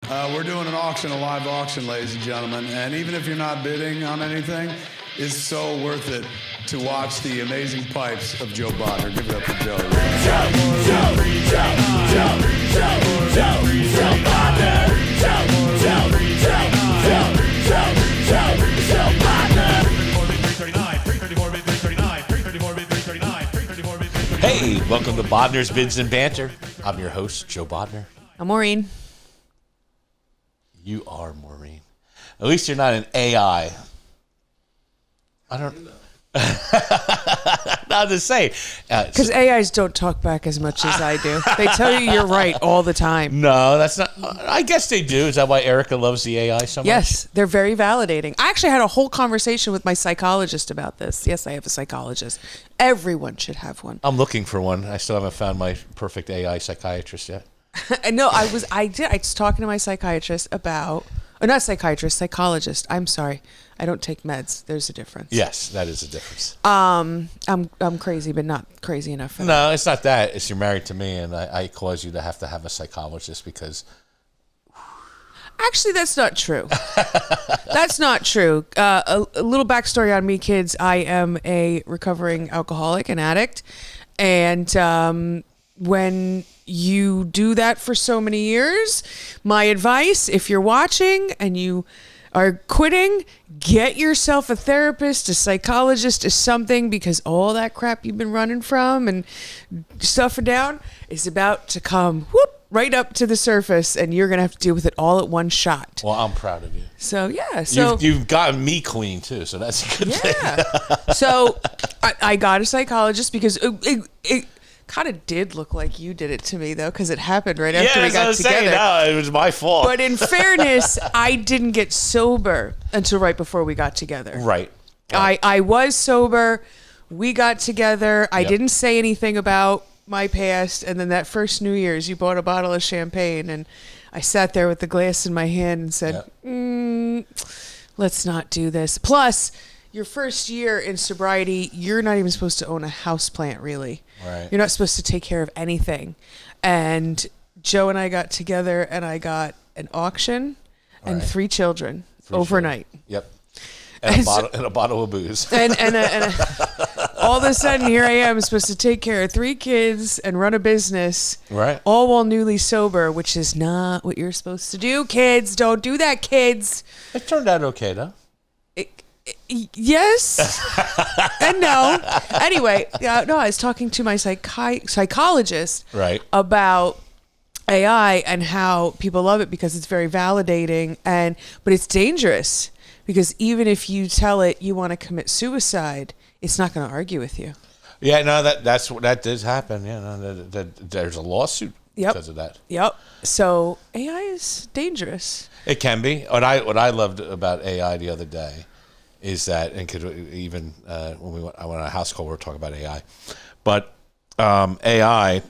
We're doing an auction, a live auction, ladies and gentlemen. And even if you're not bidding on anything, it's so worth it to watch the amazing pipes of Joe Bodnar. Give it up for Joe. Joe Bodnar. Hey, welcome to Bodnars, Bids, and Banter. I'm your host, Joe Bodnar. I'm Maureen. You are Maureen. At least you're not an AI. I don't know. Not to say. Because AIs don't talk back as much as I do. They tell you you're right all the time. No, that's not. I guess they do. Is that why Erica loves the AI so much? Yes, they're very validating. I actually had a whole conversation with my psychologist about this. Yes, I have a psychologist. Everyone should have one. I'm looking for one. I still haven't found my perfect AI psychiatrist yet. No, I was talking to my psychiatrist about, or not psychiatrist, psychologist. I'm sorry. I don't take meds. There's a difference. Yes, that is a difference. I'm crazy, but not crazy enough for that. No, it's not that. It's you're married to me, and I cause you to have a psychologist because. Actually, that's not true. That's not true. A little backstory on me, kids. I am a recovering alcoholic and addict. And when you do that for so many years, my advice, if you're watching and you are quitting, get yourself a therapist, a psychologist, or something, because all that crap you've been running from and stuffing down is about to come right up to the surface, and you're going to have to deal with it all at one shot. Well, I'm proud of you. So, yeah. So You've gotten me clean, too, so that's a good thing. So I got a psychologist because it kind of did look like you did it to me, though, because it happened right after we got together. No, it was my fault. But in fairness, I didn't get sober until right before we got together. Right. I was sober. We got together. I didn't say anything about my past. And then that first New Year's, you bought a bottle of champagne. And I sat there with the glass in my hand and said, let's not do this. Plus, your first year in sobriety, you're not even supposed to own a houseplant, really. Right. You're not supposed to take care of anything. And Joe and I got together, and I got an auction and 3 children overnight. Yep. And a bottle of booze. And all of a sudden, here I am supposed to take care of 3 kids and run a business. Right. All while newly sober, which is not what you're supposed to do, kids. Don't do that, kids. It turned out okay, though. Yes and no. Anyway, I was talking to my psychologist about AI and how people love it because it's very validating, but it's dangerous because even if you tell it you want to commit suicide, it's not going to argue with you. Yeah, no, that does happen. Yeah, no, there's a lawsuit because of that. Yep. So AI is dangerous. It can be. What I loved about AI the other day is that, and could even when I went on a house call, we were talking about AI, but AI.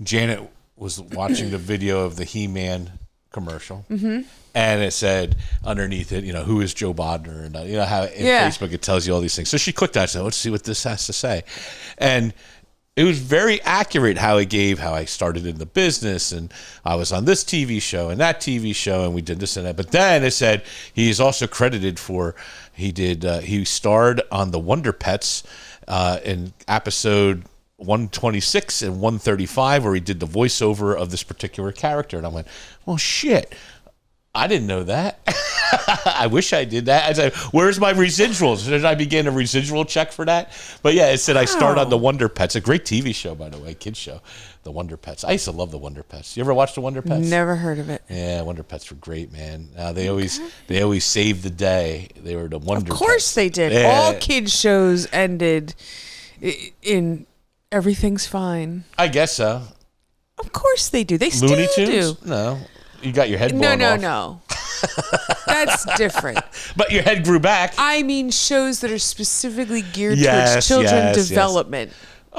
Janet was watching the video of the He-Man commercial, and it said underneath it, who is Joe Bodnar, and you know how in Facebook it tells you all these things. So she clicked on it and said, let's see what this has to say, and it was very accurate how I started in the business, and I was on this TV show and that TV show, and we did this and that. But then it said he is also credited for he starred on the Wonder Pets in episode 126 and 135, where he did the voiceover of this particular character. And I went, well, shit, I didn't know that. I wish I did that. I said, where's my residuals? Did I begin a residual check for that? But yeah, it said I starred on the Wonder Pets, a great TV show, by the way, kids show, the Wonder Pets. I used to love the Wonder Pets. You ever watch the Wonder Pets? Never heard of it. Yeah, Wonder Pets were great, man. They always saved the day. They were the Wonder Pets. Of course they did. Yeah. All kids shows ended in everything's fine. I guess so. Of course they do. They still Looney Tunes? do. No. You got your head blown off. No. That's different. But your head grew back. I mean shows that are specifically geared towards children development.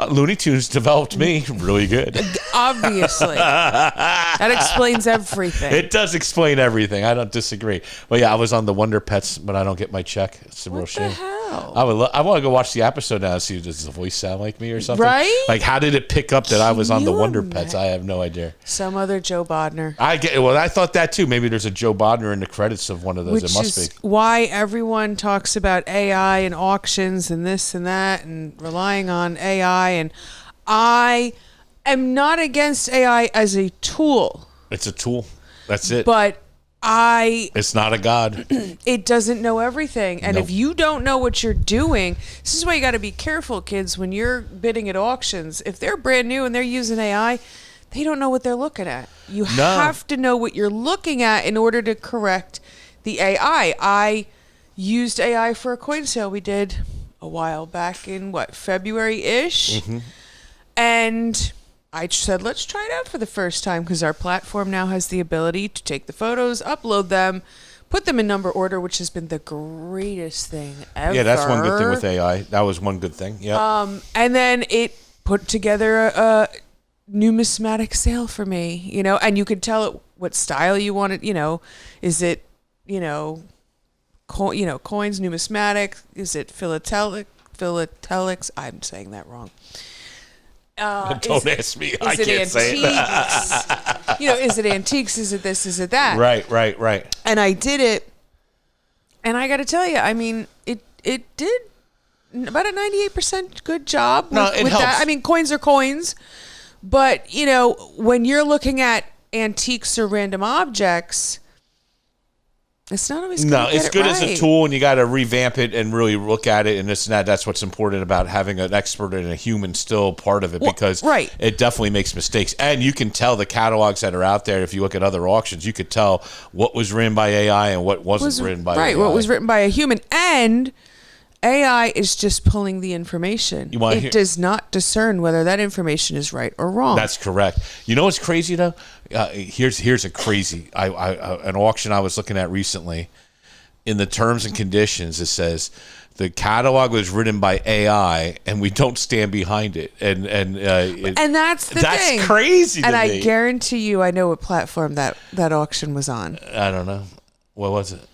Looney Tunes developed me really good. Obviously. That explains everything. It does explain everything. I don't disagree. But yeah, I was on the Wonder Pets, but I don't get my check. It's a real shame. What the hell? tell. I want to go watch the episode now and see, does the voice sound like me or something? Right? Like, how did it pick up that I was on the you Wonder Pets? I have no idea. Some other Joe Bodnar. I thought that too. Maybe there's a Joe Bodnar in the credits of one of those. Which It must is be. why everyone talks about AI and auctions and this and that and relying on AI. And I am not against AI as a tool. It's a tool. That's it. But it's not a god. It doesn't know everything. And Nope. if you don't know what you're doing, this is why you got to be careful, kids, when you're bidding at auctions. If they're brand new and they're using AI, they don't know what they're looking at. You have to know what you're looking at in order to correct the AI. I used AI for a coin sale we did a while back in, February-ish? Mm-hmm. And I said, let's try it out for the first time because our platform now has the ability to take the photos, upload them, put them in number order, which has been the greatest thing ever. Yeah, that's one good thing with AI. That was one good thing. Yeah. And then it put together a numismatic sale for me, and you could tell it what style you wanted, is it, coins, numismatic, is it philatelics? I'm saying that wrong. Don't ask me. I can't say it. Is it antiques? Is it this? Is it that? Right. And I did it, and I got to tell you, I mean, it did about a 98% good job with helps. that. I mean, coins are coins, but when you're looking at antiques or random objects, it's not always No, it's good right. as a tool, and you got to revamp it and really look at it and this and that. That's what's important about having an expert and a human still part of it, because it definitely makes mistakes. And you can tell the catalogs that are out there. If you look at other auctions, you could tell what was written by AI and what wasn't written by AI. Right, what was written by a human. And AI is just pulling the information. It does not discern whether that information is right or wrong. That's correct. You know what's crazy though? Here's a crazy an auction I was looking at recently. In the terms and conditions, it says the catalog was written by AI, and we don't stand behind it. And that's the thing. That's crazy. And to I me. guarantee you, I know what platform that auction was on. I don't know. What was it?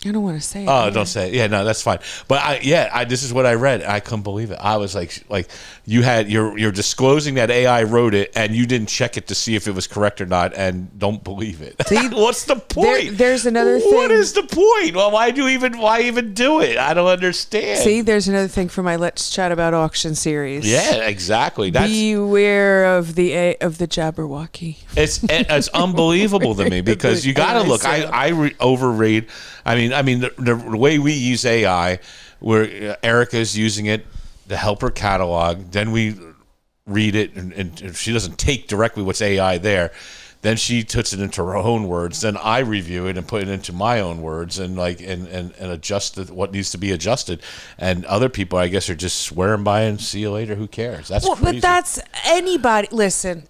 I don't want to say it. Oh, don't say it. Yeah, no, that's fine. But this is what I read. I couldn't believe it. I was like you're disclosing that AI wrote it, and you didn't check it to see if it was correct or not, and don't believe it. See, what's the point? There's another thing. What is the point? Well, why even do it? I don't understand. See, there's another thing for my Let's Chat About Auction series. Yeah, exactly. Beware of the Jabberwocky. It's unbelievable to me because you got to look. I overread. I mean, the way we use AI, where Erica's using it to help her catalog, then we read it, and she doesn't take directly what's AI there. Then she puts it into her own words. Then I review it and put it into my own words and adjust what needs to be adjusted. And other people, I guess, are just swearing by and see you later. Who cares? That's crazy. But that's anybody. Listen.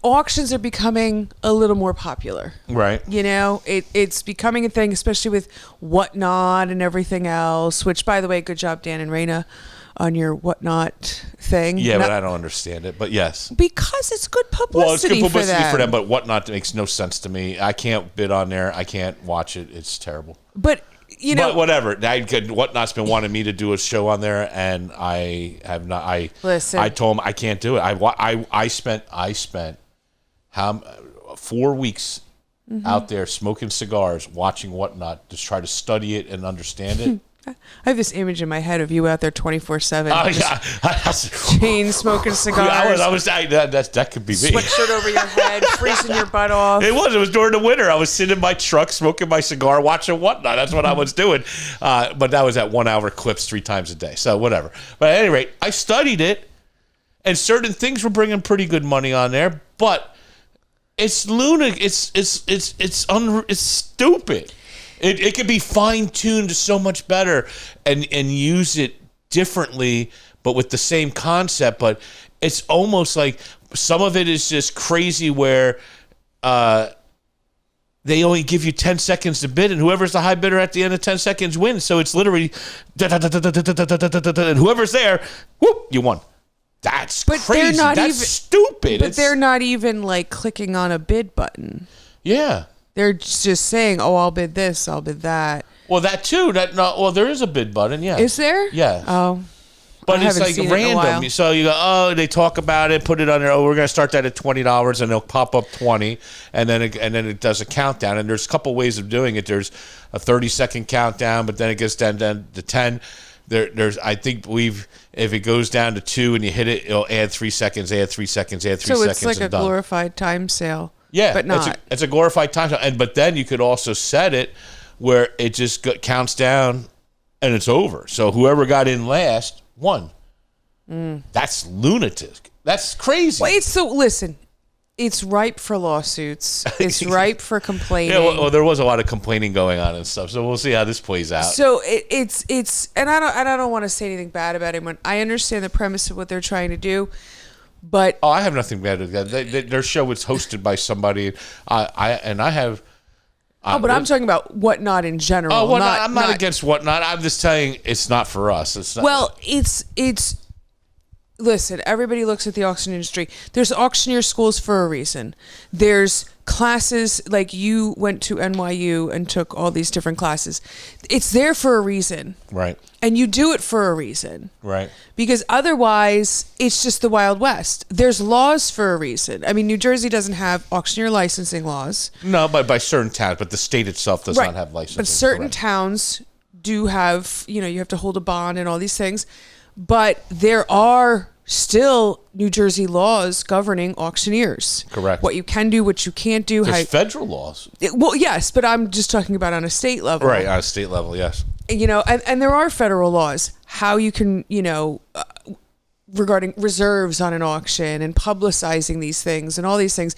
Auctions are becoming a little more popular. Right. It's becoming a thing, especially with Whatnot and everything else, which, by the way, good job, Dan and Raina, on your Whatnot thing. Yeah, but I don't understand it. But yes. Because it's good publicity, well, it's good publicity for them. But Whatnot makes no sense to me. I can't bid on there. I can't watch it. It's terrible. But, But whatever. Whatnot's been wanting me to do a show on there, and I have not. Listen. I told him I can't do it. I spent 4 weeks out there smoking cigars, watching Whatnot, to try to study it and understand it. I have this image in my head of you out there 24/7. Oh yeah, chain smoking cigars. That could be me. Sweatshirt over your head, freezing your butt off. It was during the winter. I was sitting in my truck smoking my cigar, watching Whatnot. That's what I was doing. But that was at 1 hour clips 3 times a day. So whatever. But at any rate, I studied it, and certain things were bringing pretty good money on there. But it's lunatic. It's stupid. It could be fine-tuned so much better and use it differently, but with the same concept. But it's almost like some of it is just crazy where they only give you 10 seconds to bid, and whoever's the high bidder at the end of 10 seconds wins. So it's literally, and whoever's there, whoop, you won. That's crazy. That's stupid. But they're not even like clicking on a bid button. Yeah. They're just saying, "Oh, I'll bid this, I'll bid that." Well, that too. There is a bid button. Yeah. Is there? Yeah. Oh. But I it's haven't like seen it in a random. while. So you go, they talk about it, put it on there. Oh, we're going to start that at $20, and they'll pop up 20, and then it does a countdown. And there's a couple ways of doing it. There's a 30-second countdown, but then it gets down to 10. There's I think if it goes down to 2 and you hit it, it'll add 3 seconds, add 3 seconds, add 3 So seconds. it's like and a done. glorified time sale. Yeah, but not. It's a glorified time, but then you could also set it where it just counts down, and it's over. So whoever got in last won. That's lunatic. That's crazy. Well, listen, it's ripe for lawsuits. It's ripe for complaining. Yeah, well, there was a lot of complaining going on and stuff. So we'll see how this plays out. So it's and I don't want to say anything bad about anyone. I understand the premise of what they're trying to do, but I have nothing bad with that. Their show was hosted by somebody. I have. but I'm talking about Whatnot in general. Oh, Whatnot, I'm not against Whatnot. I'm just telling it's not for us. It's not. Well, it's. Listen, everybody looks at the auction industry. There's auctioneer schools for a reason. There's classes, like you went to NYU and took all these different classes. It's there for a reason. Right. And you do it for a reason. Right. Because otherwise, it's just the Wild West. There's laws for a reason. I mean, New Jersey doesn't have auctioneer licensing laws. No, by certain towns, but the state itself does not have licensing. But certain correct. towns do have, you have to hold a bond and all these things. But there are still New Jersey laws governing auctioneers. Correct. What you can do, what you can't do. There's federal laws. Well, yes, but I'm just talking about on a state level. Right, on a state level, yes. And there are federal laws, how you can, regarding reserves on an auction and publicizing these things and all these things.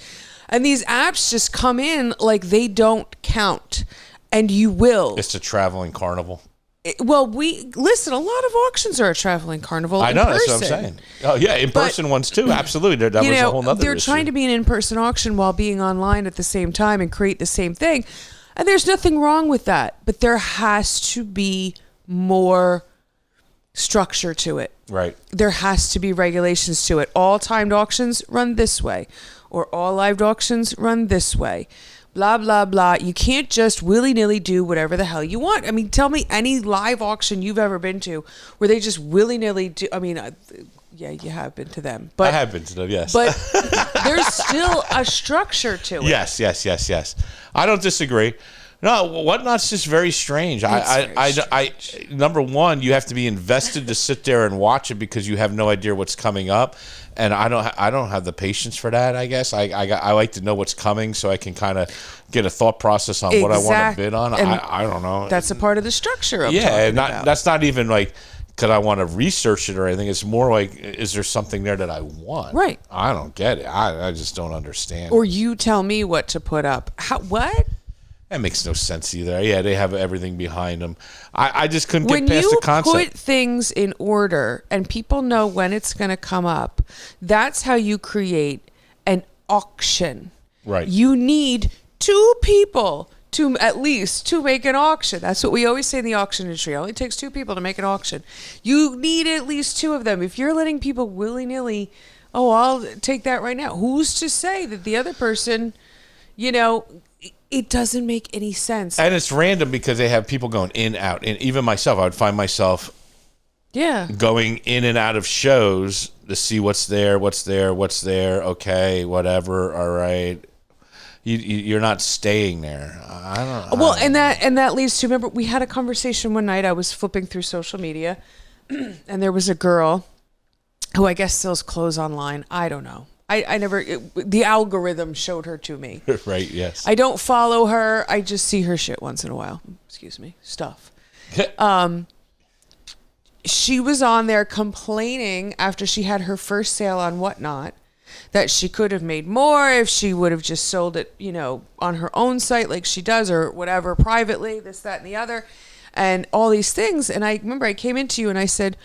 And these apps just come in like they don't count. And you will. It's a traveling carnival. A lot of auctions are a traveling carnival. I know, that's what I'm saying. Oh, yeah, in-person ones too, absolutely. That was a whole nother they're issue. trying to be an in-person auction while being online at the same time and create the same thing. And there's nothing wrong with that. But there has to be more structure to it. Right. There has to be regulations to it. All timed auctions run this way, or all live auctions run this way. Blah, blah, blah. You can't just willy-nilly do whatever the hell you want. I mean, tell me any live auction you've ever been to where they just willy-nilly do. I mean, yeah, you have been to them. But I have been to them, yes. But there's still a structure to it. Yes. I don't disagree. No, Whatnot's just very strange. I number one, you have to be invested to sit there and watch it because you have no idea what's coming up, and I don't have the patience for that. I guess I like to know what's coming so I can kind of get a thought process on what I want to bid on. I don't know. That's a part of the structure. That's not even like because I want to research it or anything. It's more like, is there something there that I want? Right. I don't get it. I just don't understand. Or you tell me what to put up. What? That makes no sense either. Yeah, they have everything behind them. I just couldn't get past the concept. When you put things in order and people know when it's going to come up, that's how you create an auction. Right. You need two people at least to make an auction. That's what we always say in the auction industry. It only takes two people to make an auction. You need at least two of them. If you're letting people willy-nilly, I'll take that right now. Who's to say that the other person, it doesn't make any sense. And it's random because they have people going in, out. And even myself, I would find myself going in and out of shows to see what's there. Okay, whatever. All right. You're not staying there. I don't know. Well, and that leads to, remember, we had a conversation one night. I was flipping through social media, and there was a girl who I guess sells clothes online. I don't know. The algorithm showed her to me. Right, yes. I don't follow her. I just see her shit once in a while. Excuse me. Stuff. She was on there complaining after she had her first sale on Whatnot that she could have made more if she would have just sold it, on her own site like she does or whatever, privately, this, that, and the other, and all these things. And I remember I came into you and I said,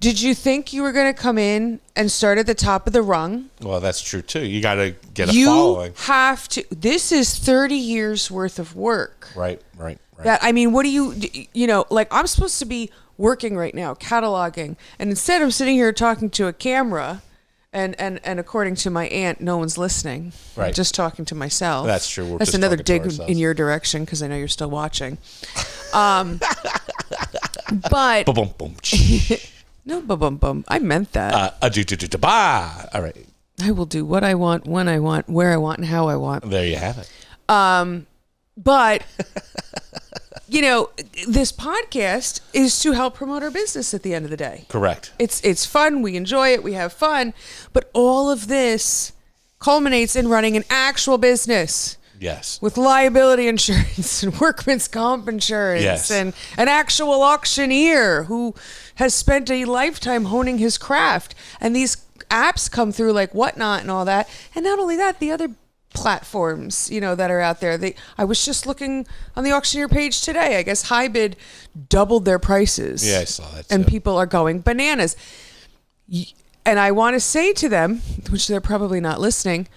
did you think you were going to come in and start at the top of the rung? Well, that's true, too. You got to get a following. You have to. This is 30 years worth of work. Right. What do you, like I'm supposed to be working right now, cataloging. And instead I'm sitting here talking to a camera and according to my aunt, no one's listening. Right. I'm just talking to myself. That's true. That's another dig in your direction because I know you're still watching. But Boom, boom. no, bum. I meant that. All right. I will do what I want, when I want, where I want, and how I want. There you have it. But, this podcast is to help promote our business at the end of the day. Correct. It's fun. We enjoy it. We have fun. But all of this culminates in running an actual business. Yes. With liability insurance and workman's comp insurance. Yes. And an actual auctioneer who has spent a lifetime honing his craft. And these apps come through like Whatnot and all that. And not only that, the other platforms, that are out there. I was just looking on the auctioneer page today. I guess HiBid doubled their prices. Yeah, I saw that too. And people are going bananas. And I want to say to them, which they're probably not listening,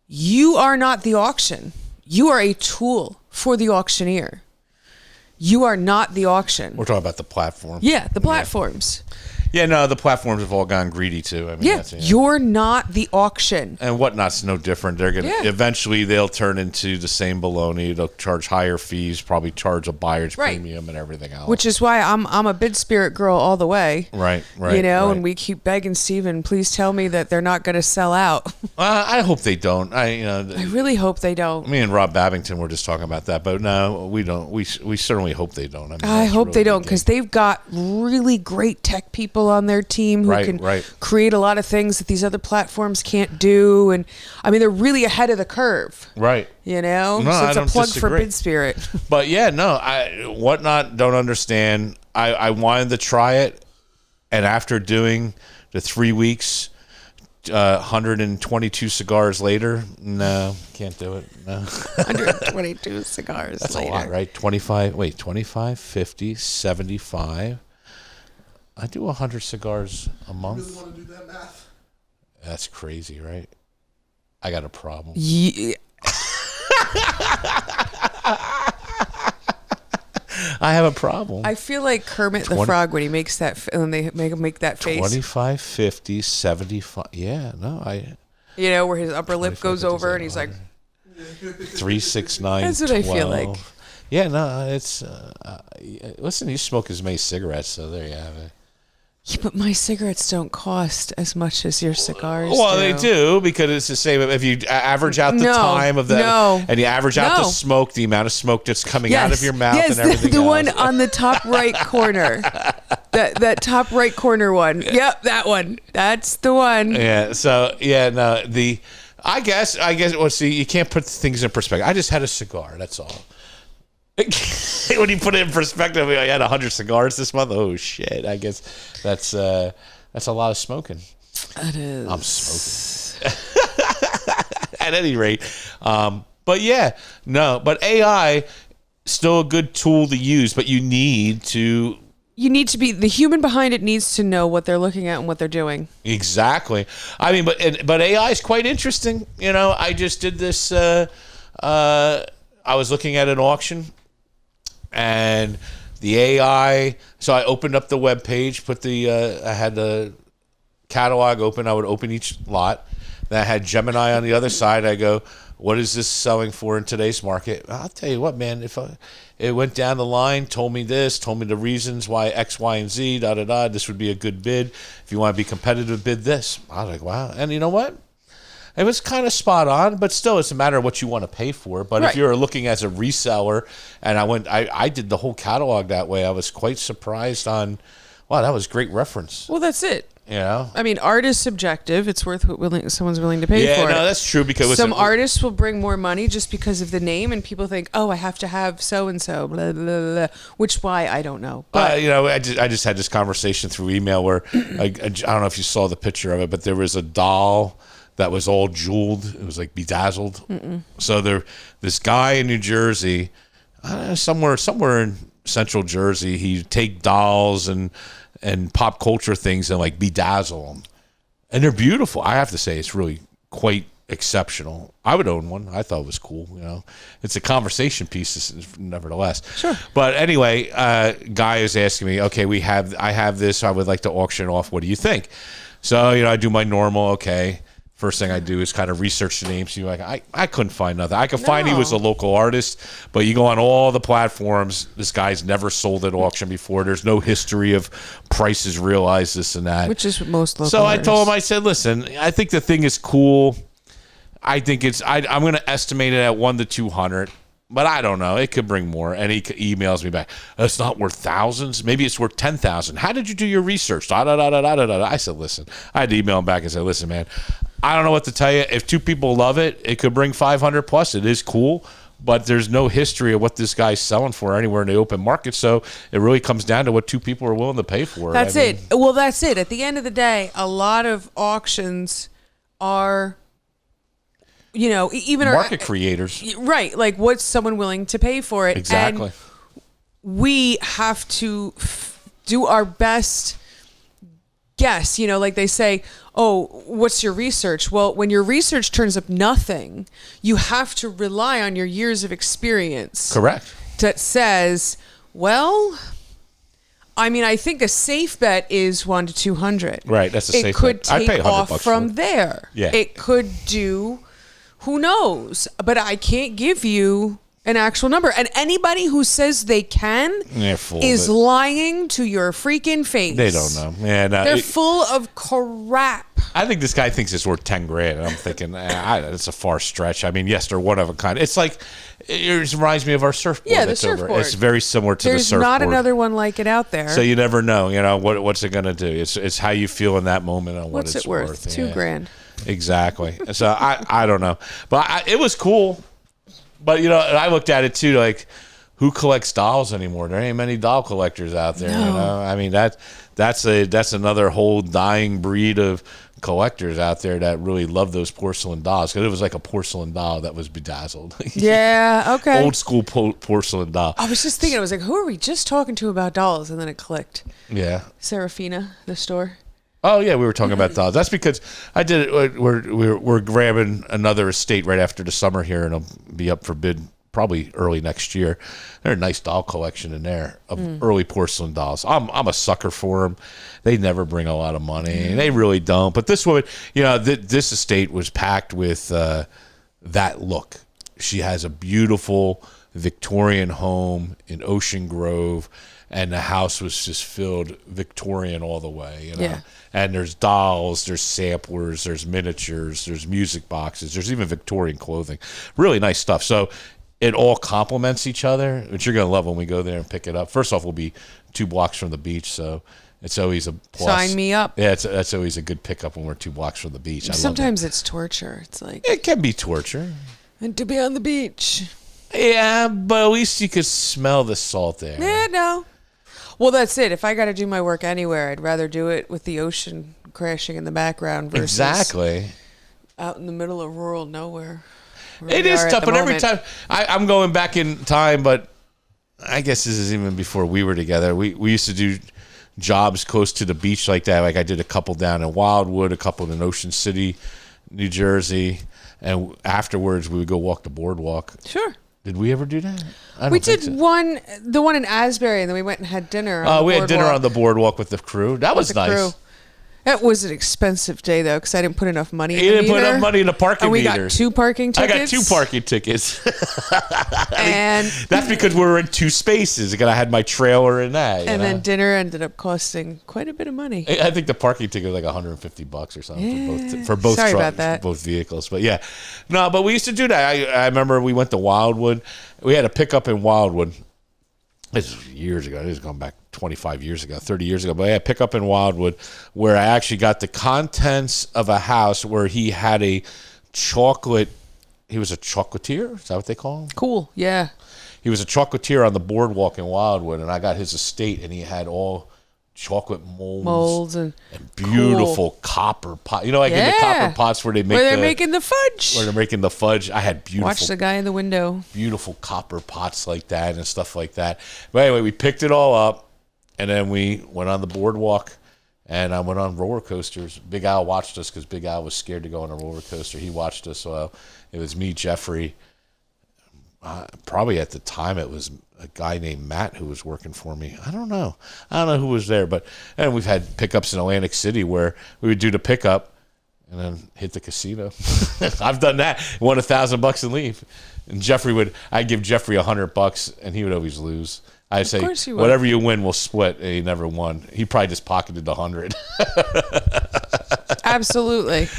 you are not the auction. You are a tool for the auctioneer. You are not the auction. We're talking about the platform. Yeah, the platforms. Yeah, no, the platforms have all gone greedy too. I mean, Yeah, you're not the auction. And Whatnot's no different. They're gonna eventually they'll turn into the same baloney. They'll charge higher fees, probably charge a buyer's premium and everything else. Which is why I'm a bid spirit girl all the way. Right. And we keep begging Steven, please tell me that they're not going to sell out. I hope they don't. I really hope they don't. Me and Rob Babington were just talking about that, but no, we don't. We certainly hope they don't. I hope really they don't, because they've got really great tech people on their team who can create a lot of things that these other platforms can't do. And I mean, they're really ahead of the curve. Right. No, so it's a plug for Bid Spirit. But yeah, no, Whatnot don't understand. I wanted to try it, and after doing the 3 weeks, 122 cigars later, no, can't do it. No. 122 cigars That's later. a lot, right? 25, 50, 75. I do 100 cigars a month. You really want to do that math? That's crazy, right? I got a problem. Yeah. I have a problem. I feel like Kermit the Frog when he makes that, when they make that face. 25, 50, 75. Yeah, no, where his upper lip goes over and he's like 3, 6, 9. That's what 12. I feel like. Yeah, no, it's. Listen, you smoke as many cigarettes, so there you have it. Yeah, but my cigarettes don't cost as much as your cigars. Well, they do, because it's the same. If you average out the time of and you average out the smoke, the amount of smoke that's coming out of your mouth and everything the else. one on the top right corner. that top right corner one. Yep, that one. That's the one. Yeah. So no. I guess. Well, see, you can't put things in perspective. I just had a cigar. That's all. When you put it in perspective, I had 100 cigars this month. Oh shit! I guess that's a lot of smoking. It is. I'm smoking. At any rate, but AI still a good tool to use, but you need to be the human behind it needs to know what they're looking at and what they're doing. Exactly. I mean, but AI is quite interesting. I just did this. I was looking at an auction. And the AI, so I opened up the web page, I had the catalog open. I would open each lot. Then I had Gemini on the other side. I go, what is this selling for in today's market? I'll tell you what, man, it went down the line, told me the reasons why X, Y, and Z, this would be a good bid. If you want to be competitive, bid this. I was like, wow. And you know what? It was kind of spot on, but still, it's a matter of what you want to pay for. But if you're looking as a reseller, and I did the whole catalog that way, I was quite surprised on, wow, that was great reference. Well, that's it. I mean, art is subjective. It's worth what someone's willing to pay for. Yeah, no, that's true. Because some artists will bring more money just because of the name, and people think, oh, I have to have so and so, blah blah blah. Which why I don't know. But I just had this conversation through email where I don't know if you saw the picture of it, but there was a doll that was all jeweled. It was like bedazzled. So this guy in New Jersey, somewhere in central Jersey, he'd take dolls and pop culture things and like bedazzle them. And they're beautiful. I have to say, it's really quite exceptional. I would own one. I thought it was cool. It's a conversation piece nevertheless. Sure. But anyway, guy is asking me, okay, I have this. I would like to auction off. What do you think? So, I do my normal, okay. First thing I do is kind of research the names. You're like, I couldn't find nothing. I could find he was a local artist, but you go on all the platforms. This guy's never sold at auction before. There's no history of prices realized, this and that. Which is what most local So artists. I told him, I said, listen, I think the thing is cool. I think I'm going to estimate it at 1 to 200. But I don't know. It could bring more. And he emails me back. It's not worth thousands. Maybe it's worth 10,000. How did you do your research? Da, da, da, da, da, da, da. I said, listen. I had to email him back and say, listen, man, I don't know what to tell you. If 2 people love it, it could bring 500 plus. It is cool. But there's no history of what this guy's selling for anywhere in the open market. So it really comes down to what 2 people are willing to pay for it. That's it. Well, that's it. At the end of the day, a lot of auctions are... even market creators. Right. Like, what's someone willing to pay for it? Exactly. And we have to do our best guess. Like they say, oh, what's your research? Well, when your research turns up nothing, you have to rely on your years of experience. Correct. That says, well... I think a safe bet is 1 to 200. Right. That's a safe bet. It could I'd pay take $100 off from there. Yeah. It could do... Who knows? But I can't give you an actual number. And anybody who says they can is lying to your freaking face. They don't know. Yeah, no, They're full of crap. I think this guy thinks it's worth $10,000. And I'm thinking, it's a far stretch. I mean, yes, they're one of a kind. It's like, it reminds me of our surfboard. Yeah, the surfboard. It's very similar to the surfboard. There's not another one like it out there. So you never know, what's it going to do? It's how you feel in that moment on what it's worth. $2,000. Exactly. So I don't know. But it was cool. But, I looked at it too, like, who collects dolls anymore? There ain't many doll collectors out there. No. I mean, that's another whole dying breed of collectors out there that really love those porcelain dolls, because it was like a porcelain doll that was bedazzled. Yeah, okay. Old school porcelain doll. I was just thinking, I was like, who are we just talking to about dolls? And then it clicked. Yeah. Serafina, the store. Oh yeah, we were talking about dolls. That's because I did it. We're grabbing another estate right after the summer here, and it'll be up for bid probably early next year. There's a nice doll collection in there of early porcelain dolls. I'm a sucker for them. They never bring a lot of money. They really don't. But this woman, this estate was packed with that look. She has a beautiful Victorian home in Ocean Grove, and the house was just filled Victorian all the way. Yeah. And there's dolls, there's samplers, there's miniatures, there's music boxes, there's even Victorian clothing. Really nice stuff. So it all complements each other, which you're going to love when we go there and pick it up. First off, we'll be 2 blocks from the beach, so it's always a plus. Sign me up. Yeah, that's always a good pickup when we're 2 blocks from the beach. Sometimes it's torture. It's like... It can be torture. And to be on the beach. Yeah, but at least you could smell the salt there. Yeah, no. Well, that's it. If I got to do my work anywhere, I'd rather do it with the ocean crashing in the background versus exactly out in the middle of rural nowhere. It is tough, but every time I'm going back in time, but I guess this is even before we were together. We used to do jobs close to the beach like that. Like I did a couple down in Wildwood, a couple in Ocean City, New Jersey, and afterwards we would go walk the boardwalk. Sure. Did we ever do that? We did the one in Asbury, and then we went and had dinner. We had dinner on the boardwalk with the crew. That was nice. Crew. That was an expensive day, though, because I didn't put enough money in the meter. You didn't put enough money in the parking meter. And we got 2 parking tickets. I got 2 parking tickets. And that's because we were in 2 spaces. Because I had my trailer in that. And then dinner ended up costing quite a bit of money. I think the parking ticket was like $150 or something for both Sorry about that. both vehicles. But yeah, no, but we used to do that. I remember we went to Wildwood. We had a pickup in Wildwood. This was years ago. This is going back 25 years ago, 30 years ago. But I had a pickup in Wildwood where I actually got the contents of a house where he had he was a chocolatier. Is that what they call him? Cool, yeah. He was a chocolatier on the boardwalk in Wildwood, and I got his estate, and he had all chocolate molds and beautiful copper pot. In the copper pots where they're making the fudge. Where they're making the fudge. I had beautiful. Watch the guy in the window. Beautiful copper pots like that and stuff like that. But anyway, we picked it all up, and then we went on the boardwalk, and I went on roller coasters. Big Al watched us because Big Al was scared to go on a roller coaster. He watched us. It was me, Jeffrey. Probably at the time it was a guy named Matt who was working for me. I don't know who was there, and we've had pickups in Atlantic City where we would do the pickup, and then hit the casino. I've done that. Won $1,000 and leave. And I'd give Jeffrey $100 and he would always lose. I say, whatever you win, we'll split. And he never won. He probably just pocketed the 100. Absolutely.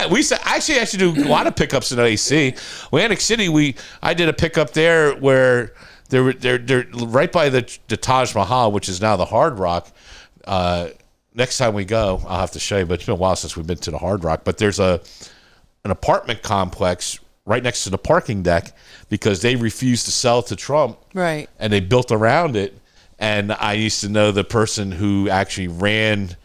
We actually do a lot of pickups in AC. Atlantic City, I did a pickup there where they're right by the Taj Mahal, which is now the Hard Rock. Next time we go, I'll have to show you, but it's been a while since we've been to the Hard Rock. But there's an apartment complex right next to the parking deck because they refused to sell to Trump. Right. And they built around it. And I used to know the person who actually ran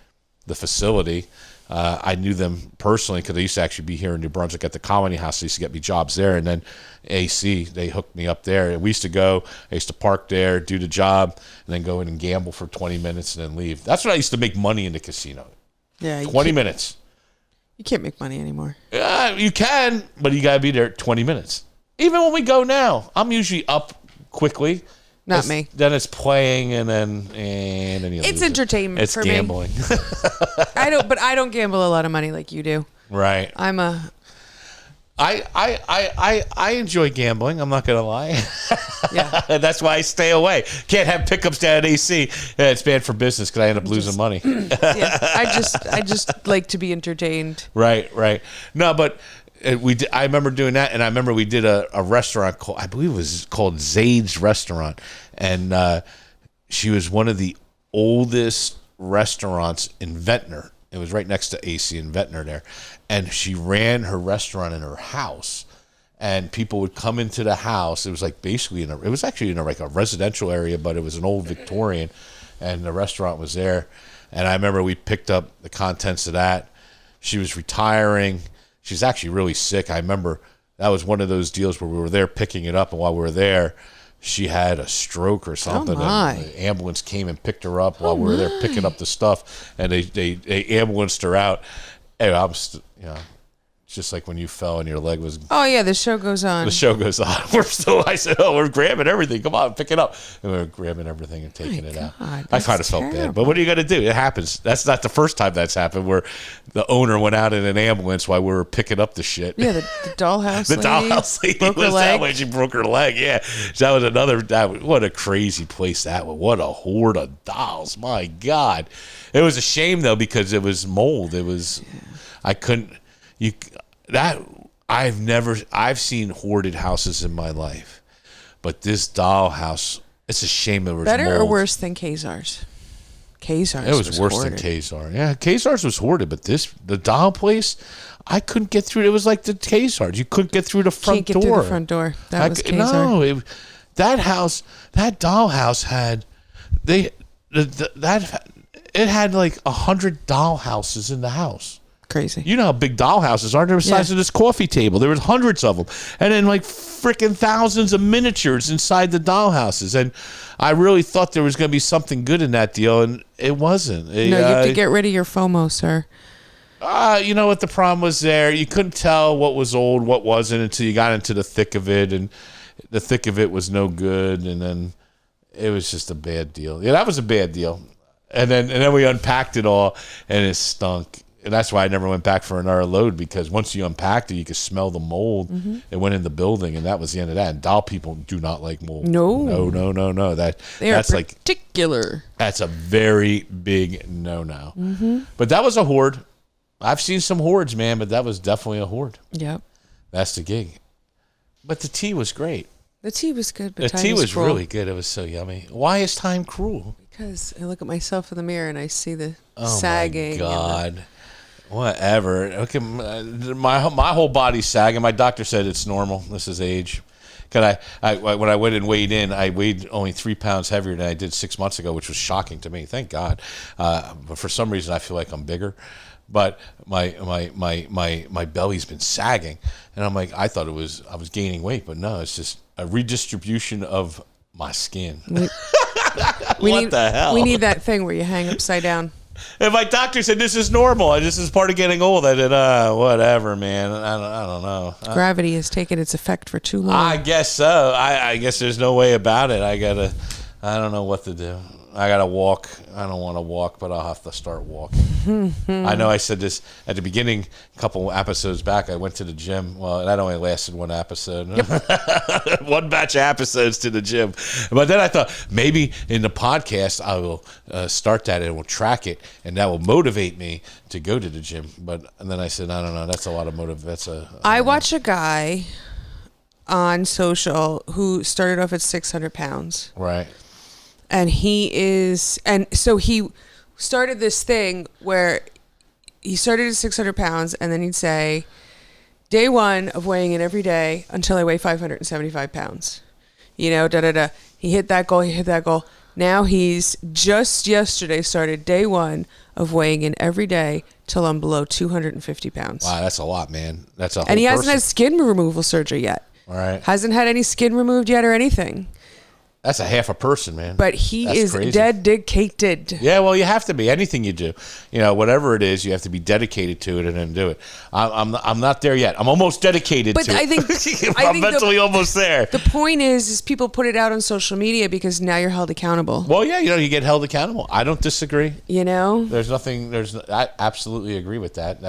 the facility. I knew them personally because they used to actually be here in New Brunswick at the Colony House. They used to get me jobs there. And then AC, they hooked me up there. We used to go. I used to park there, do the job, and then go in and gamble for 20 minutes and then leave. That's what I used to make money in the casino. Yeah, 20 minutes. You can't make money anymore. You can, but you got to be there 20 minutes. Even when we go now, I'm usually up quickly. Not me. Then it's playing, and then you it's lose entertainment. It's for gambling. Me. I don't gamble a lot of money like you do. Right. I enjoy gambling. I'm not gonna lie. Yeah. That's why I stay away. Can't have pickups down at AC. It's bad for business because I end up losing money. Yeah. I just like to be entertained. Right. No, but. I remember doing that, and I remember we did a restaurant called, I believe it was called Zade's Restaurant, and she was one of the oldest restaurants in Ventnor. It was right next to AC in Ventnor there, and she ran her restaurant in her house, and people would come into the house. It was like basically it was actually in like a residential area, but it was an old Victorian, and the restaurant was there, and I remember we picked up the contents of that. She was retiring. She's actually really sick. I remember that was one of those deals where we were there picking it up, and while we were there, she had a stroke or something. Oh my. And the ambulance came and picked her up while we were there picking up the stuff, and they ambulanced her out. Anyway, it's just like when you fell and your leg was. Oh yeah, the show goes on. The show goes on. I said, we're grabbing everything. Come on, pick it up. And we were grabbing everything and taking it out. I kind of felt bad, but what are you going to do? It happens. That's not the first time that's happened where the owner went out in an ambulance while we were picking up the shit. Yeah, the dollhouse lady. The dollhouse lady broke her was leg. that way. She broke her leg. Yeah, that was another. What a crazy place that was. What a horde of dolls. My God, it was a shame though because it was mold. It was. I couldn't. I've seen hoarded houses in my life, but this dollhouse, it's a shame it was better mold. or worse than Kazar's? Kazar's. It was worse hoarded. than Kazar. Yeah, Kazar's was hoarded, but the doll place, I couldn't get through. It was like the Kazar's. You couldn't get through the front door. Can't get through the front door. That was Kazar. No, that dollhouse had it had like 100 dollhouses in the house. Crazy. You know how big dollhouses are. They're the size of this coffee table. There was hundreds of them. And then like freaking thousands of miniatures inside the dollhouses. And I really thought there was going to be something good in that deal, and it wasn't. No, you have to get rid of your FOMO, sir. You know what the problem was there? You couldn't tell what was old, what wasn't until you got into the thick of it, and the thick of it was no good, and then it was just a bad deal. Yeah, that was a bad deal. And then we unpacked it all, and it stunk. And that's why I never went back for another load, because once you unpacked it, you could smell the mold. Mm-hmm. It went in the building, and that was the end of that. And doll people do not like mold. No. That's particular. That's a very big no-no. Mm-hmm. But that was a hoard. I've seen some hoards, man, but that was definitely a hoard. Yep. That's the gig. But the tea was great. The tea was good, but the tea was cruel. really good. It was so yummy. Why is time cruel? Because I look at myself in the mirror and I see the sagging. Oh, my God. Whatever. Okay, my whole body's sagging. My doctor said it's normal. This is age. Cause when I went and weighed in, I weighed only 3 pounds heavier than I did 6 months ago, which was shocking to me. Thank God. But for some reason, I feel like I'm bigger. But my belly's been sagging, and I'm like, I thought I was gaining weight, but no, it's just a redistribution of my skin. What the hell? We need that thing where you hang upside down. And my doctor said this is normal. This is part of getting old. I said, whatever, man. I don't know. Gravity has taken its effect for too long. I guess so. I guess there's no way about it. I don't know what to do. I got to walk. I don't want to walk, but I'll have to start walking. I know I said this at the beginning, a couple episodes back. I went to the gym. Well, that only lasted one episode. Yep. One batch of episodes to the gym. But then I thought maybe in the podcast I will start that and we'll track it, and that will motivate me to go to the gym. And then I said, I don't know. That's a lot of motive. I watch a guy on social who started off at 600 pounds. Right. And so he started this thing where he started at 600 pounds, and then he'd say, day one of weighing in every day until I weigh 575 pounds. He hit that goal. Now he's just yesterday started day one of weighing in every day till I'm below 250 pounds. Wow, that's a lot, man. That's a whole And he hasn't person. had skin removal surgery yet. All right. Hasn't had any skin removed yet or anything. That's a half a person, man. But he is crazy. dedicated. Yeah, well, you have to be. Anything you do, whatever it is, you have to be dedicated to it and then do it. I'm not there yet. I'm almost dedicated to I it. think I'm mentally almost there. The point is people put it out on social media because now you're held accountable. Well, yeah, you get held accountable. I don't disagree. There's nothing. I absolutely agree with that.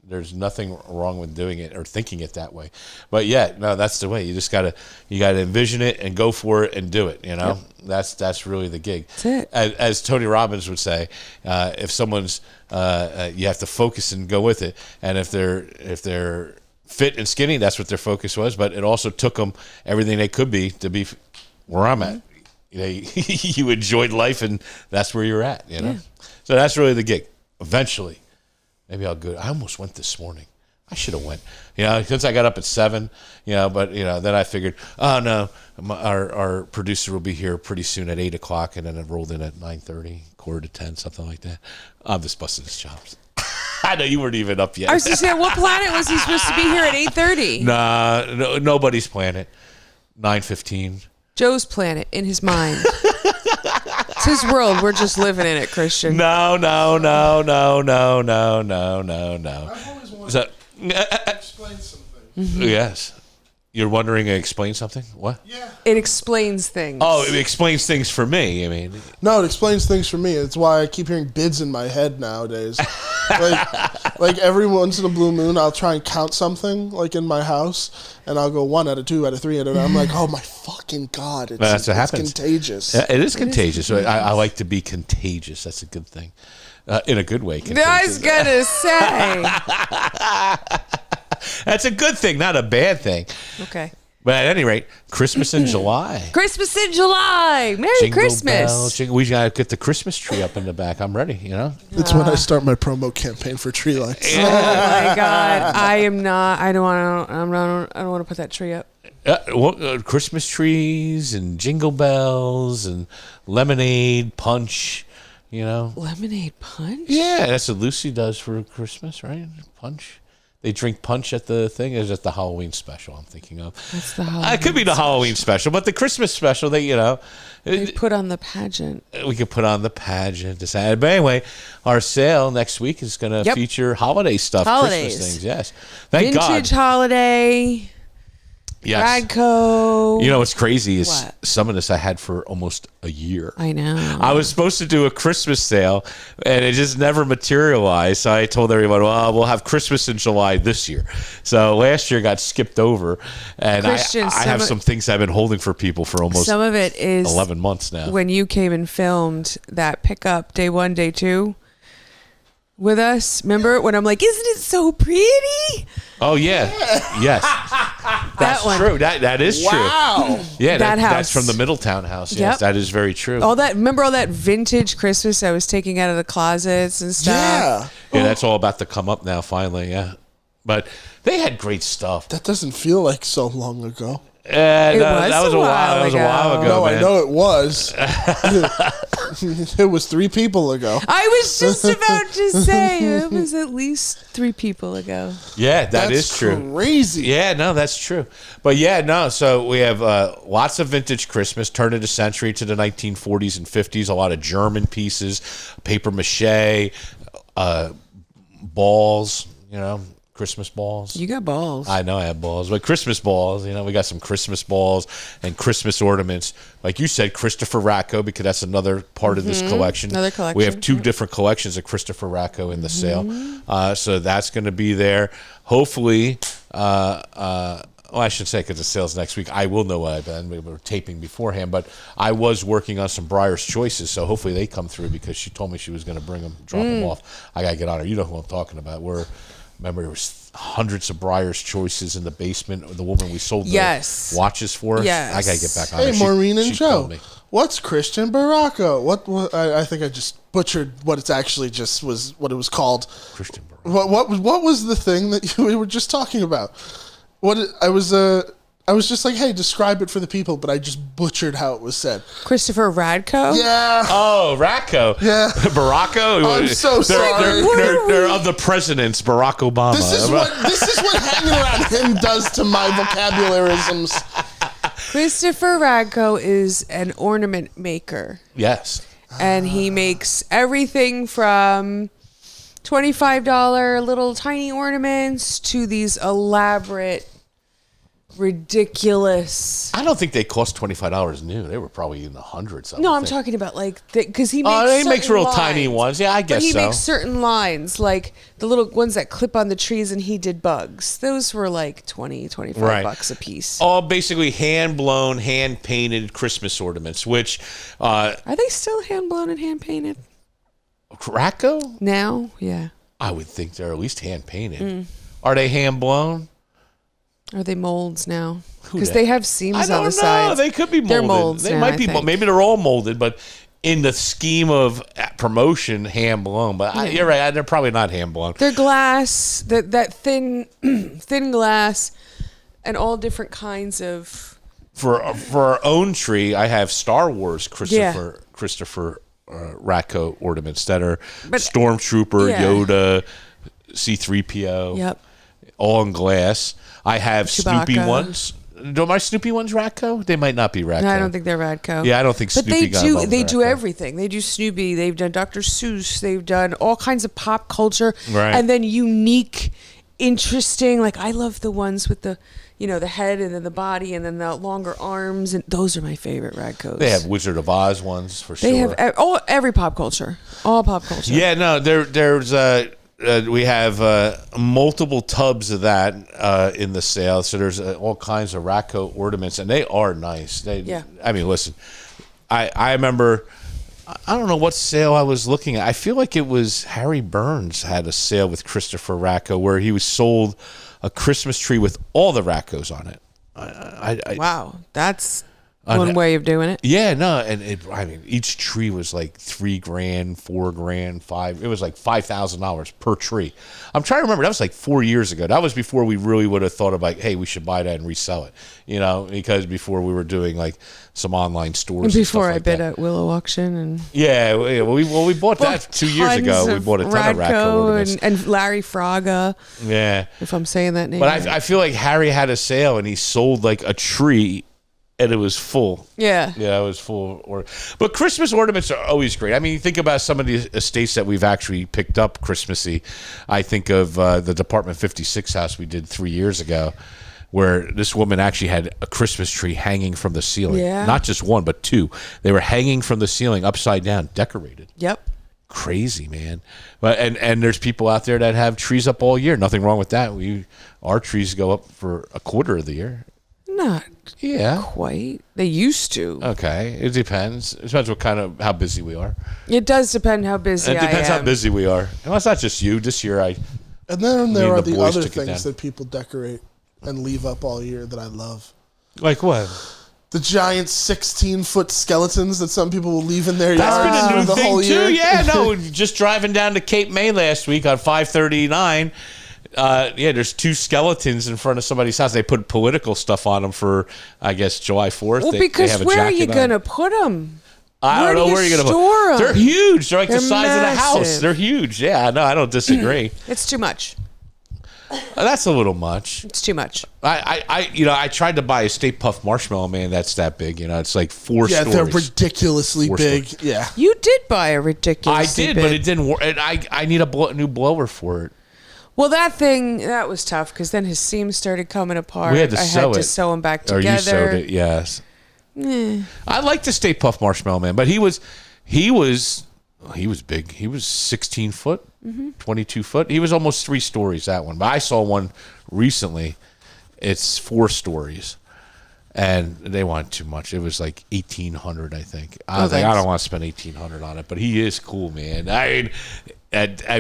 There's nothing wrong with doing it or thinking it that way. But yeah, no, that's the way. You just gotta envision it and go for it and do it. Yep. That's really the gig. That's it. As Tony Robbins would say, if someone's you have to focus and go with it. And if they're fit and skinny, that's what their focus was. But it also took them everything they could be to be where I'm at. You enjoyed life, and that's where you're at. Yeah. So that's really the gig. Eventually. Maybe I'll go. I almost went this morning. I should have went. Since I got up at 7. But then I figured, oh no, our producer will be here pretty soon at 8 o'clock, and then it rolled in at 9:30, 9:45, something like that. I'm just busting his chops. I know you weren't even up yet. I was just saying, what planet was he supposed to be here at 8:30? Nah, nobody's planet. 9:15. Joe's planet in his mind. It's his world. We're just living in it, Christian. No. I've always wanted to explain something. Mm-hmm. Yes. You're wondering, explain something? What? Yeah. It explains things. Oh, it explains things for me. I mean, No, it explains things for me. It's why I keep hearing bids in my head nowadays. like every once in a blue moon, I'll try and count something like in my house, and I'll go 1 out of 2 out of 3 out of. I'm like, oh my fucking god! That's what happens. Contagious. Yeah, it is contagious. I like to be contagious. That's a good thing. In a good way. I was going to say. That's a good thing, not a bad thing. Okay. But at any rate, Christmas in July. Christmas in July. Merry Jingle Christmas. bells, we got to get the Christmas tree up in the back. I'm ready, It's when I start my promo campaign for tree lights. Oh my God. I am not. I don't want to put that tree up. Christmas trees and jingle bells and lemonade punch, Lemonade punch? Yeah, that's what Lucy does for Christmas, right? Punch. They drink punch at the thing. Is it the Halloween special I'm thinking of? That's the Halloween It could be the Halloween special, but the Christmas special, they put on the pageant. We could put on the pageant. But anyway, our sale next week is going to feature holiday stuff. Holidays. Christmas things, yes. Thank God. Vintage holiday. Yes. Radko. What's crazy is What? some of this I had for almost a year. I know. I was supposed to do a Christmas sale, and it just never materialized. So I told everyone, well, we'll have Christmas in July this year. So last year got skipped over, and Christian, I have some things I've been holding for people for almost some of it is 11 months now. When you came and filmed that pickup day 1, day 2 with us, remember when I'm like, isn't it so pretty? Oh, yeah. Yes. That's one. true. That is true. Wow. Yeah, That house. that's from the Middletown house. Yes, Yep. that is very true. Remember all that vintage Christmas I was taking out of the closets and stuff? Yeah. Yeah, that's all about to come up now, finally, yeah. But they had great stuff. That doesn't feel like so long ago. That was a while That was a while ago. No, man. I know it was. It was 3 people ago. I was just about to say it was at least 3 people ago. Yeah, That's is true. Crazy. Yeah, no, that's true. But yeah, no, so we have lots of vintage Christmas, turn of the century to the 1940s and 50s, a lot of German pieces, paper mache, balls, Christmas balls. You got balls. I know I have balls, but Christmas balls, we got some Christmas balls and Christmas ornaments. Like you said, Christopher Radko, because that's another part of this collection. Another collection. We have two different collections of Christopher Radko in the sale. So that's going to be there. Hopefully, I should say because the sale's next week. I will know what I've been. We were taping beforehand, but I was working on some Breyer's Choices, so hopefully they come through because she told me she was going to bring them, drop them off. I got to get on her. You know who I'm talking about. Remember, there was hundreds of Breyer's Choices in the basement. The woman we sold the watches for. Yes. I got to get back on her. Hey, Maureen and she Joe, told me. what's Christian Baracco? What I think I just butchered what it's actually what it was called. Christian Baracco. What was the thing that we were just talking about? I was just like, hey, describe it for the people, but I just butchered how it was said. Christopher Radko? Yeah. Oh, Radko. Yeah. Baracko. I'm so sorry. They're of the presidents, Barack Obama. This is what hanging around him does to my vocabularisms. Christopher Radko is an ornament maker. Yes. And he makes everything from $25 little tiny ornaments to these elaborate, ridiculous. I don't think they cost $25 new. They were probably in the hundreds. No, I'm talking about because he makes. He makes real lines. tiny ones. Yeah, I guess But he so. makes certain lines, like the little ones that clip on the trees, and he did bugs. Those were like $25 bucks a piece. All basically hand blown, hand painted Christmas ornaments. Which are they still hand blown and hand painted? Radko? Now, yeah. I would think they're at least hand painted. Are they hand blown? Are they molds now? Who Because that? they have seams I don't on the know. sides. They could be molded. They're molds. They now, might I be. think. Maybe they're all molded, but in the scheme of promotion, hand blown. But you're right. They're probably not hand blown. They're glass. That thin, thin glass, and all different kinds of. For our own tree, I have Star Wars Christopher Radko ornaments that are Stormtrooper, Yoda, C-3PO. Yep. All in glass. I have Chewbacca. Snoopy ones. Do my Snoopy ones Radko? They might not be Radko. No, I don't think they're Radko. Yeah, I don't think But Snoopy got involved they with do Radko. everything. They do Snoopy. They've done Dr. Seuss. They've done all kinds of pop culture. Right. And then unique, interesting. Like I love the ones with the head and then the body and then the longer arms. And those are my favorite Radkos. They have Wizard of Oz ones for sure. They have every pop culture. All pop culture. Yeah, no, there's we have multiple tubs of that in the sale. So there's all kinds of Radko ornaments, and they are nice. I mean, listen, I remember, I don't know what sale I was looking at. I feel like it was Harry Burns had a sale with Christopher Radko where he was sold a Christmas tree with all the Radkos on it. Wow, that's one way of doing it. Yeah, no, and I mean, each tree was like $3,000, $4,000, $5,000. It was like $5,000 per tree. I'm trying to remember. That was like 4 years ago. That was before we really would have thought of like, hey, we should buy that and resell it. Because before we were doing like some online stores. And before and I stuff bid like at Willow Auction and yeah, we bought that 2 years ago. We bought a ton of Radko ornaments and Larry Fraga. Yeah, if I'm saying that name. But right. I feel like Harry had a sale and he sold like a tree. And it was full. Yeah, it was full. But Christmas ornaments are always great. I mean, you think about some of the estates that we've actually picked up Christmassy. I think of the Department 56 house we did 3 years ago, where this woman actually had a Christmas tree hanging from the ceiling. Yeah. Not just one, but two. They were hanging from the ceiling, upside down, decorated. Yep. Crazy, man. But and there's people out there that have trees up all year. Nothing wrong with that. Our trees go up for a quarter of the year. Not quite. They used to. Okay. It depends. It depends how busy we are. It does depend how busy I am. It depends how busy we are. Well, it's not just you. This year And then there are the boys other took it things down. that people decorate and leave up all year that I love. Like what? The giant 16-foot skeletons that some people will leave in their That's yards been a new for the whole thing year. too. Yeah, no. Just driving down to Cape May last week on 539. There's two skeletons in front of somebody's house. They put political stuff on them for, I guess, July 4th. Well, they because have a where are jacket you on. going to put them? I don't know where you're going to store put them. They're huge. They're like the They're size of the house. massive. They're huge. Yeah, no, I don't disagree. It's too much. That's a little much. It's too much. I tried to buy a Stay Puft Marshmallow Man that's that big. It's like four stories. Yeah, they're ridiculously big. stories. Yeah. You did buy a ridiculous. I did, but it didn't work. I need a new blower for it. Well, that was tough because then his seams started coming apart. We had to I sew had it. to sew them back Or together. you sewed it, yes. I like the Stay Puft Marshmallow Man, but he was big. He was 16 foot, 22 foot. He was almost 3 stories, that one. But I saw one recently. It's 4 stories. And they wanted too much. It was like $1,800, I think. I was like, I don't want to spend $1,800 on it, but he is cool, man. I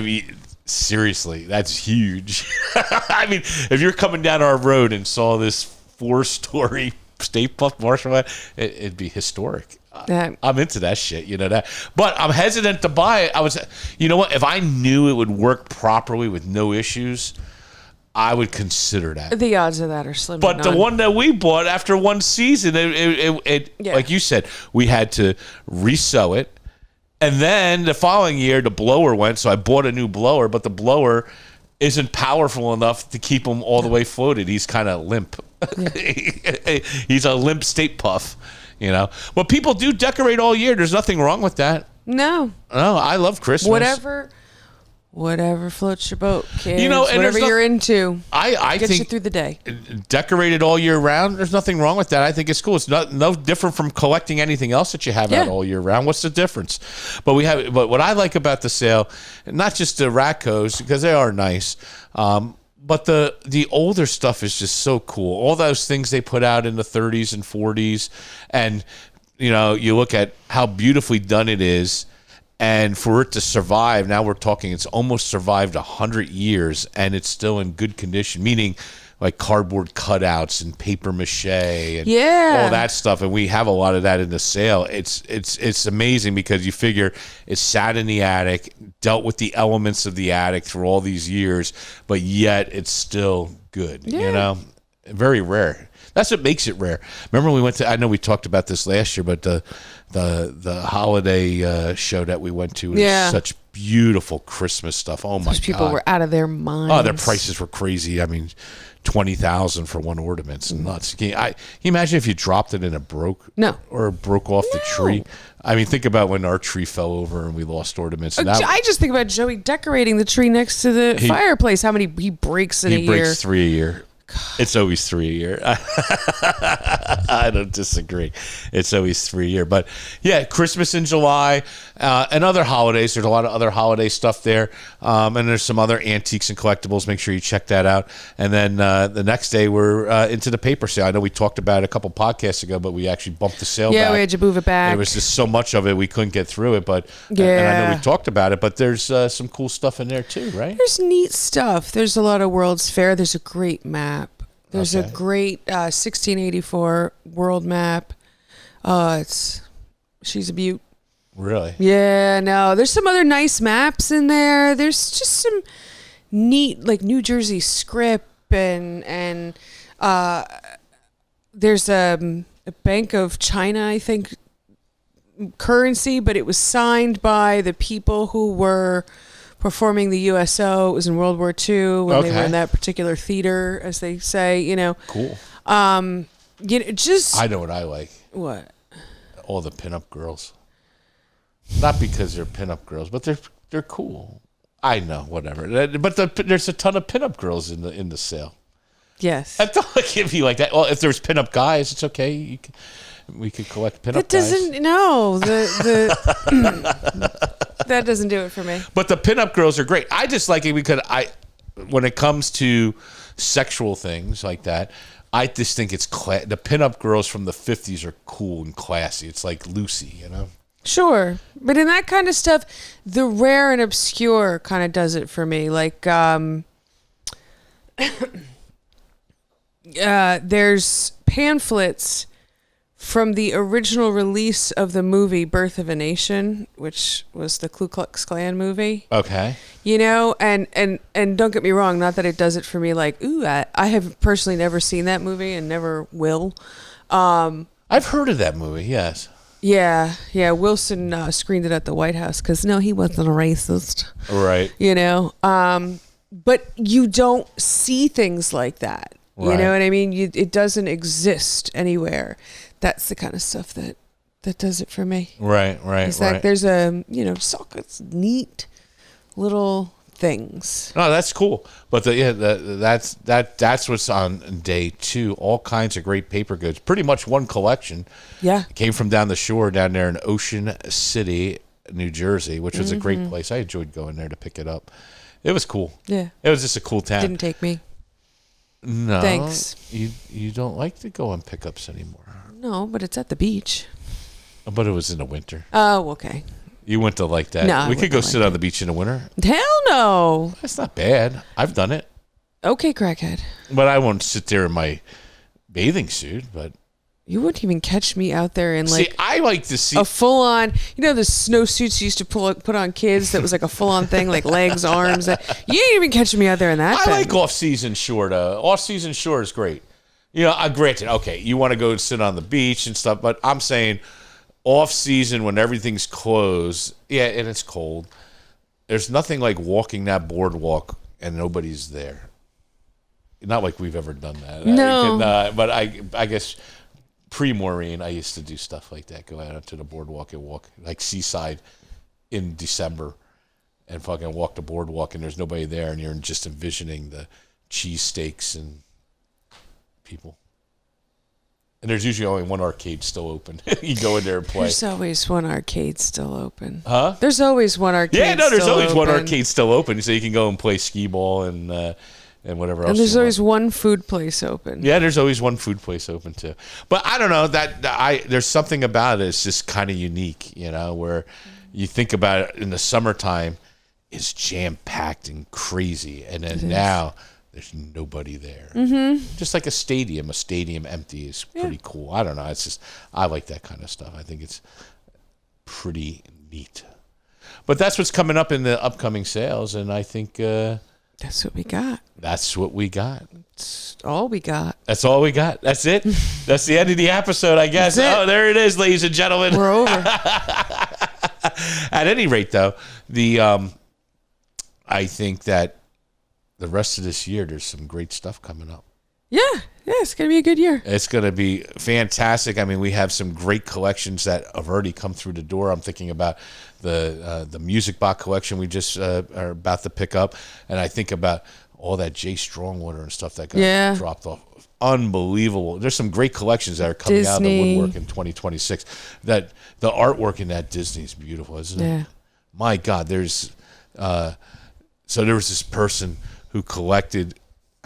mean, seriously, that's huge. I mean, if you're coming down our road and saw this 4-story Stay Puft Marshmallow, it'd be historic. I'm into that shit, you know that. But I'm hesitant to buy it. You know what? If I knew it would work properly with no issues, I would consider that. The odds of that are slim. But the one that we bought after one season, like you said, we had to resew it. And then the following year, the blower went, so I bought a new blower, but the blower isn't powerful enough to keep him all the way floated. He's kind of limp. Yeah. He's a limp Stay Puft, you know. But people do decorate all year. There's nothing wrong with that. No, I love Christmas. Whatever floats your boat, kids. You know, and whatever you're into, I gets think you through the day. Decorated all year round. There's nothing wrong with that. I think it's cool. It's no different from collecting anything else that you have out all year round. What's the difference? But what I like about the sale, not just the Radkos because they are nice, but the older stuff is just so cool. All those things they put out in the 30s and 40s, and you know, you look at how beautifully done it is. And for it to survive, now we're talking, it's almost survived 100 years, and it's still in good condition, meaning like cardboard cutouts and paper mache and all that stuff. And we have a lot of that in the sale. It's amazing because you figure it sat in the attic, dealt with the elements of the attic through all these years, but yet it's still good, you know? Very rare. That's what makes it rare. Remember we went to, I know we talked about this last year, but the holiday show that we went to was such beautiful Christmas stuff. Oh my God. Those people were out of their minds. Oh, their prices were crazy. I mean, $20,000 for one ornament's nuts. Can you imagine if you dropped it and it broke? No. Or broke off the tree? I mean, think about when our tree fell over and we lost ornaments. And I just think about Joey decorating the tree next to the fireplace. How many he breaks in a year? He breaks 3 a year. It's always 3 a year. I don't disagree. It's always 3 a year. But yeah, Christmas in July and other holidays. There's a lot of other holiday stuff there. And there's some other antiques and collectibles. Make sure you check that out. And then the next day we're into the paper sale. I know we talked about it a couple podcasts ago, but we actually bumped the sale back. Yeah, we had to move it back. There was just so much of it we couldn't get through it. But and I know we talked about it, but there's some cool stuff in there too, right? There's neat stuff. There's a lot of World's Fair. There's a great map. There's a great 1684 world map. She's a beaut. Really? Yeah, no. There's some other nice maps in there. There's just some neat, like New Jersey script and there's a Bank of China, I think, currency, but it was signed by the people who were performing the USO. It was in World War II when they were in that particular theater, as they say, you know. Cool. You know, just I know what I like. What? All the pinup girls. Not because they're pinup girls, but they're cool. I know, whatever. But there's a ton of pinup girls in the sale. Yes. I thought I'd give you like that. Well, if there's pinup guys, it's okay. We could collect pinup guys. That doesn't. No, that doesn't do it for me. But the pinup girls are great. I just like it because when it comes to sexual things like that, I just think it's the pinup girls from the 50s are cool and classy. It's like Lucy, you know? Sure. But in that kind of stuff, the rare and obscure kind of does it for me. Like, there's pamphlets from the original release of the movie Birth of a Nation, which was the Ku Klux Klan movie. Okay. You know, and don't get me wrong, not that it does it for me like, ooh, I have personally never seen that movie and never will. I've heard of that movie, yes. Yeah. Wilson screened it at the White House because, no, he wasn't a racist. Right. You know, but you don't see things like that. Right. You know what I mean? It doesn't exist anywhere. That's the kind of stuff that does it for me. Right. It's like there's a, you know, it's neat little things. No, that's cool. But that's what's on day 2. All kinds of great paper goods. Pretty much one collection. Yeah. It came from down the shore down there in Ocean City, New Jersey, which was a great place. I enjoyed going there to pick it up. It was cool. Yeah. It was just a cool town. Didn't take me. No. Thanks. You don't like to go on pickups anymore. No, but it's at the beach. But it was in the winter. Oh, okay. You wouldn't have liked that. No, we could go wouldn't sit like on the beach in the winter. Hell no. That's not bad. I've done it. Okay, crackhead. But I won't sit there in my bathing suit. But You wouldn't even catch me out there in see, I like to see a full on, the snowsuits you used to put on kids that was like a full on thing, like legs, arms. You ain't even catching me out there in that I thing. like off-season shore. Off-season shore is great. Granted, okay, you want to go sit on the beach and stuff, but I'm saying off-season when everything's closed, yeah, and it's cold, there's nothing like walking that boardwalk and nobody's there. Not like we've ever done that. No. But I guess pre-Maureen, I used to do stuff like that, go out onto the boardwalk and walk, like Seaside in December, and fucking walk the boardwalk and there's nobody there and you're just envisioning the cheesesteaks and people. And there's usually only one arcade still open. You go in there and play. There's always one arcade still open. Huh? There's always one arcade Yeah, no, there's still always one open. arcade still open, so you can go and play skee ball and whatever else. And there's you always want. one food place open. Yeah, there's always one food place open too. But I don't know there's something about it. It's just kind of unique, where you think about it in the summertime, it's jam packed and crazy, and then now there's nobody there. Mm-hmm. Just like a stadium empty is pretty cool. I don't know. It's just I like that kind of stuff. I think it's pretty neat. But that's what's coming up in the upcoming sales, and I think. That's what we got. That's what we got. That's all we got. That's all we got. That's it. That's the end of the episode, I guess. Oh, there it is, ladies and gentlemen. We're over. At any rate, though, I think that the rest of this year, there's some great stuff coming up. Yeah, it's going to be a good year. It's going to be fantastic. I mean, we have some great collections that have already come through the door. I'm thinking about the music box collection we just are about to pick up, and I think about all that Jay Strongwater and stuff that got dropped off. Unbelievable. There's some great collections that are coming out of the woodwork in 2026. That the artwork in that Disney is beautiful, isn't it? Yeah. My God, there's so there was this person who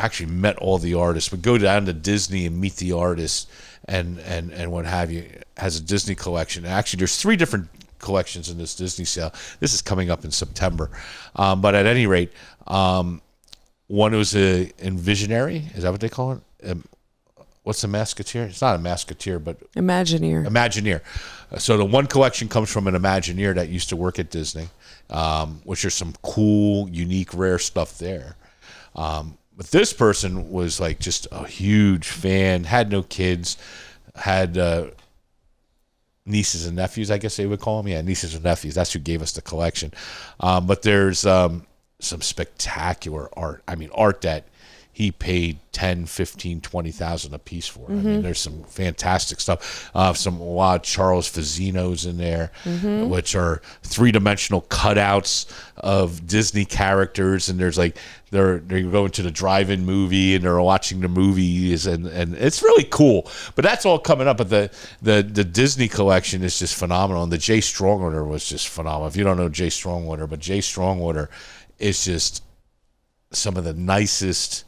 actually met all the artists, would go down to Disney and meet the artists and what have you, has a Disney collection. Actually, there's 3 different collections in this Disney sale. This is coming up in September. But at any rate, one was in Visionary. Is that what they call it? What's a Masketeer? It's not a Masketeer, but Imagineer. So the one collection comes from an Imagineer that used to work at Disney, which are some cool, unique, rare stuff there. But this person was like just a huge fan, had no kids, had nieces and nephews, I guess they would call them. Yeah, nieces and nephews. That's who gave us the collection. But there's some spectacular art. I mean, art that he paid $10,000, $15,000, $20,000 a piece for. Mm-hmm. I mean, there's some fantastic stuff. A lot of Charles Fazinos in there, which are 3-dimensional cutouts of Disney characters, and there's like they're going to the drive-in movie and they're watching the movies, and it's really cool. But that's all coming up. But the Disney collection is just phenomenal, and the Jay Strongwater was just phenomenal. If you don't know Jay Strongwater, but Jay Strongwater is just some of the nicest.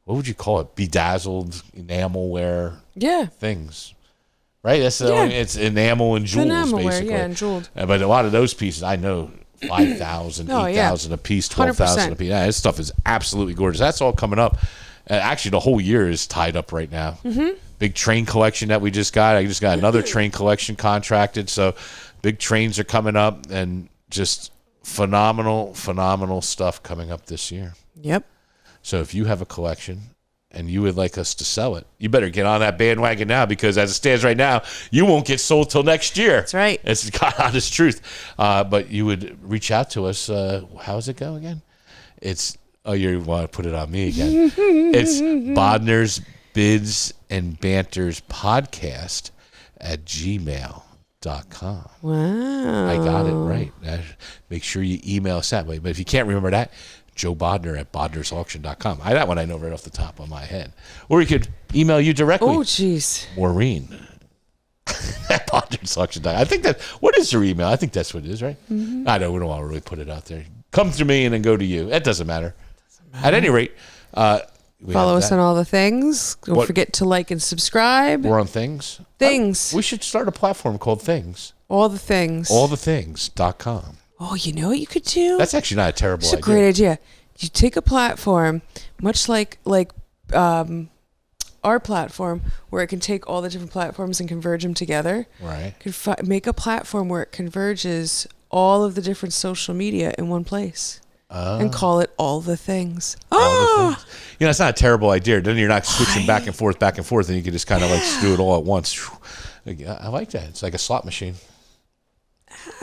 What would you call it? Bedazzled enamelware things, right? That's it's enamel and jewels, basically. Yeah, and jeweled. But a lot of those pieces, I know, 5,000, 8,000 a piece, 12,000 a piece. Yeah, this stuff is absolutely gorgeous. That's all coming up. Actually, the whole year is tied up right now. Mm-hmm. Big train collection that we just got. I just got another train collection contracted. So big trains are coming up, and just phenomenal stuff coming up this year. Yep. So if you have a collection and you would like us to sell it, you better get on that bandwagon now, because as it stands right now, you won't get sold till next year. That's right. It's God honest truth. But you would reach out to us. How's it go again? It's you want to put it on me again. It's Bodnars, Bids, and Banters podcast at gmail.com. Wow. I got it right. Make sure you email us that way. But if you can't remember that, Joe Bodnar at bodnarsauction.com. That one I know right off the top of my head. Or you could email you directly. Oh, jeez. Maureen at bodnarsauction.com. I think what is your email? I think that's what it is, right? Mm-hmm. I know, we don't want to really put it out there. Come through me and then go to you. It doesn't matter. At any rate, follow us on all the things. Don't forget to like and subscribe. We're on Things. We should start a platform called Things. All the things. Allthethings.com. Oh, you know what you could do? That's actually not a terrible idea. It's a great idea. You take a platform, much like our platform, where it can take all the different platforms and converge them together. Right. Could make a platform where it converges all of the different social media in one place. And call it All the Things. All the things. It's not a terrible idea. Then you're not switching back and forth, and you can just kind of like do it all at once. I like that. It's like a slot machine.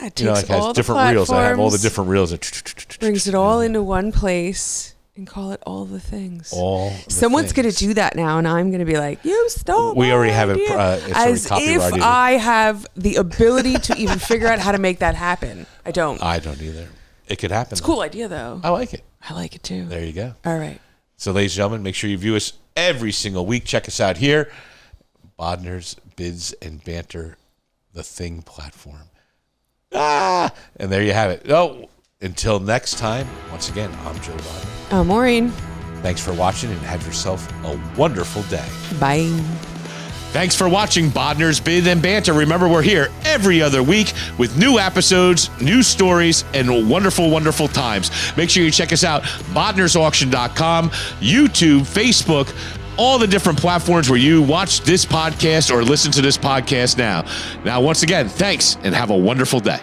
It takes it has different reels. I have all the different reels. Brings it all into one place and call it All the Things. Someone's going to do that now, and I'm going to be like, you stole We already have it. It's as if I have the ability to even figure out how to make that happen. I don't. I don't either. It could happen. It's a cool idea, though. I like it. I like it, too. There you go. All right. So, ladies and gentlemen, make sure you view us every single week. Check us out here. Bodnars, Bids, and Banter, the Thing platform. And there you have it. Until next time, once again, I'm Joe Bodnar. I'm Maureen. Thanks for watching and have yourself a wonderful day. Bye. Thanks for watching Bodnars, Bid, and Banter. Remember, we're here every other week with new episodes, new stories, and wonderful, wonderful times. Make sure you check us out, bodnarsauction.com, YouTube, Facebook, all the different platforms where you watch this podcast or listen to this podcast now. Now, once again, thanks, and have a wonderful day.